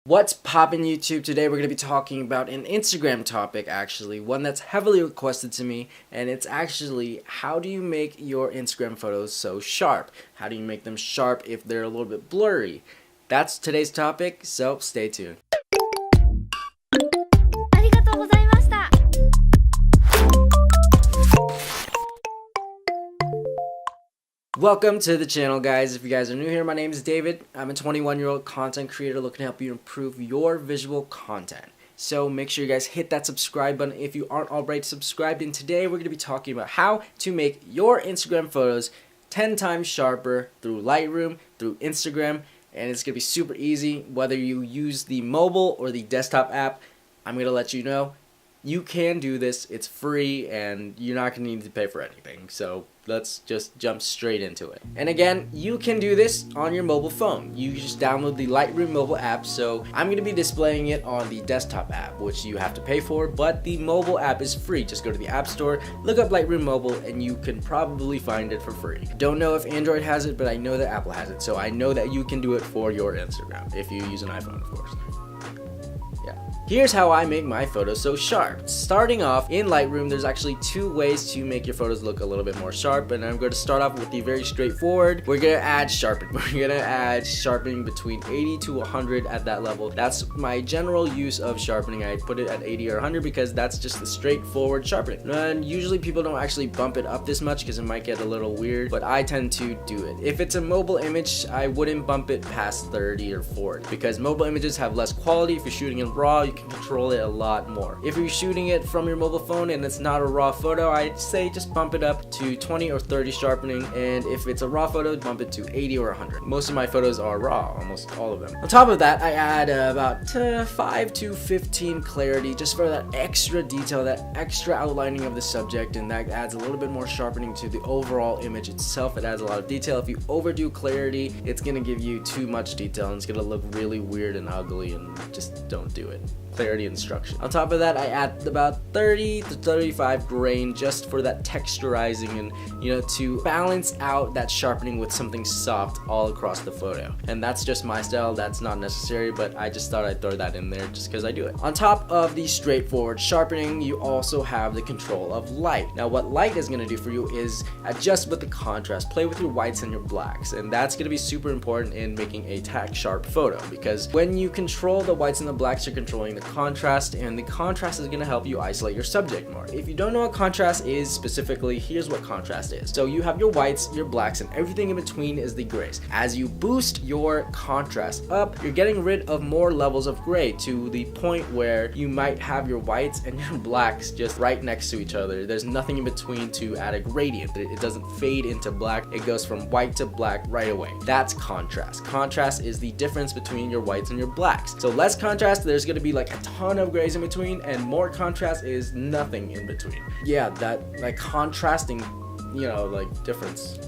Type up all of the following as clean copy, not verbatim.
What's poppin' YouTube? Today we're going to be talking about an Instagram topic, actually, one that's heavily requested to me, and it's actually how do you make your Instagram photos so sharp? How do you make them sharp if they're a little bit blurry? That's today's topic, so stay tuned. Welcome to the channel, guys. If you guys are new here, my name is David. I'm a 21-year-old content creator looking to help you improve your visual content. So make sure you guys hit that subscribe button if you aren't already subscribed. And today we're going to be talking about how to make your Instagram photos 10 times sharper through Lightroom, through Instagram. And it's going to be super easy. Whether you use the mobile or the desktop app, I'm going to let you know you can do this. It's free and you're not going to need to pay for anything. So let's just jump straight into it. And again, you can do this on your mobile phone. You just download the Lightroom mobile app. So I'm going to be displaying it on the desktop app, which you have to pay for, but the mobile app is free. Just go to the App Store, look up Lightroom Mobile, and you can probably find it for free. Don't know if Android has it, but I know that Apple has it. So I know that you can do it for your Instagram if you use an iPhone, of course. Here's how I make my photos so sharp. Starting off in Lightroom, there's actually two ways to make your photos look a little bit more sharp, and I'm going to start off with the very straightforward. We're going to add sharpening. We're going to add sharpening between 80 to 100 at that level. That's my general use of sharpening. I put it at 80 or 100 because that's just the straightforward sharpening. And usually people don't actually bump it up this much because it might get a little weird, but I tend to do it. If it's a mobile image, I wouldn't bump it past 30 or 40 because mobile images have less quality. If you're shooting in RAW, you can control it a lot more. If you're shooting it from your mobile phone and it's not a RAW photo, I'd say just bump it up to 20 or 30 sharpening, and if it's a RAW photo, bump it to 80 or 100. Most of my photos are RAW, almost all of them. On top of that, I add about 5 to 15 clarity just for that extra detail, that extra outlining of the subject, and that adds a little bit more sharpening to the overall image itself. It adds a lot of detail. If you overdo clarity, it's gonna give you too much detail and it's gonna look really weird and ugly, and just don't do it. Clarity instruction. On top of that, I add about 30 to 35 grain just for that texturizing and, to balance out that sharpening with something soft all across the photo. And that's just my style. That's not necessary, but I just thought I'd throw that in there just because I do it. On top of the straightforward sharpening, you also have the control of light. Now, what light is going to do for you is adjust with the contrast, play with your whites and your blacks, and that's going to be super important in making a tack sharp photo, because when you control the whites and the blacks, you're controlling the contrast, and the contrast is going to help you isolate your subject more. If you don't know what contrast is specifically, here's what contrast is. So you have your whites, your blacks, and everything in between is the grays. As you boost your contrast up, you're getting rid of more levels of gray to the point where you might have your whites and your blacks just right next to each other. There's nothing in between to add a gradient. It doesn't fade into black. It goes from white to black right away. That's contrast. Contrast is the difference between your whites and your blacks. So less contrast, there's going to be like a ton of grays in between, and more contrast is nothing in between. Yeah, that like contrasting, difference.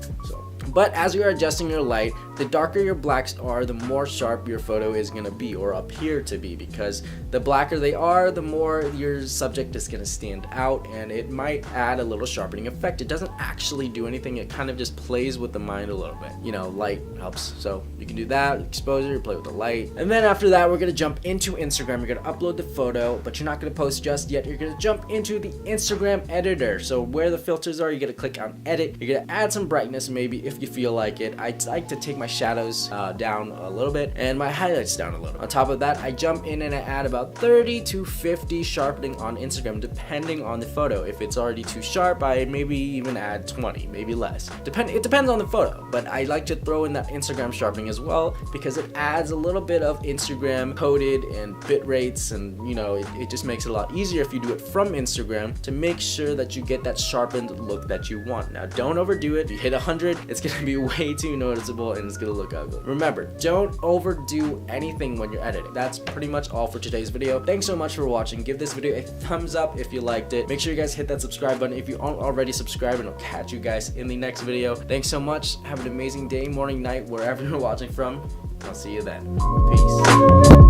But as you're adjusting your light, the darker your blacks are, the more sharp your photo is going to be, or appear to be, because the blacker they are, the more your subject is going to stand out, and it might add a little sharpening effect. It doesn't actually do anything. It kind of just plays with the mind a little bit. Light helps. So you can do that, exposure, play with the light. And then after that, we're going to jump into Instagram. You're going to upload the photo, but you're not going to post just yet. You're going to jump into the Instagram editor. So where the filters are, you're going to click on edit. You're going to add some brightness maybe if you feel like it. I like to take my shadows down a little bit and my highlights down a little. On top of that, I jump in and I add about 30 to 50 sharpening on Instagram depending on the photo. If it's already too sharp, I maybe even add 20, maybe less. It depends on the photo, but I like to throw in that Instagram sharpening as well because it adds a little bit of Instagram coded and bit rates, and it just makes it a lot easier if you do it from Instagram to make sure that you get that sharpened look that you want. Now, don't overdo it. If you hit 100, it's going to be way too noticeable and it's gonna look ugly. Remember, don't overdo anything when you're editing. That's pretty much all for today's video. Thanks so much for watching. Give this video a thumbs up if you liked it. Make sure you guys hit that subscribe button if you aren't already subscribed, and I'll catch you guys in the next video. Thanks so much. Have an amazing day, morning, night, wherever you're watching from. I'll see you then. Peace.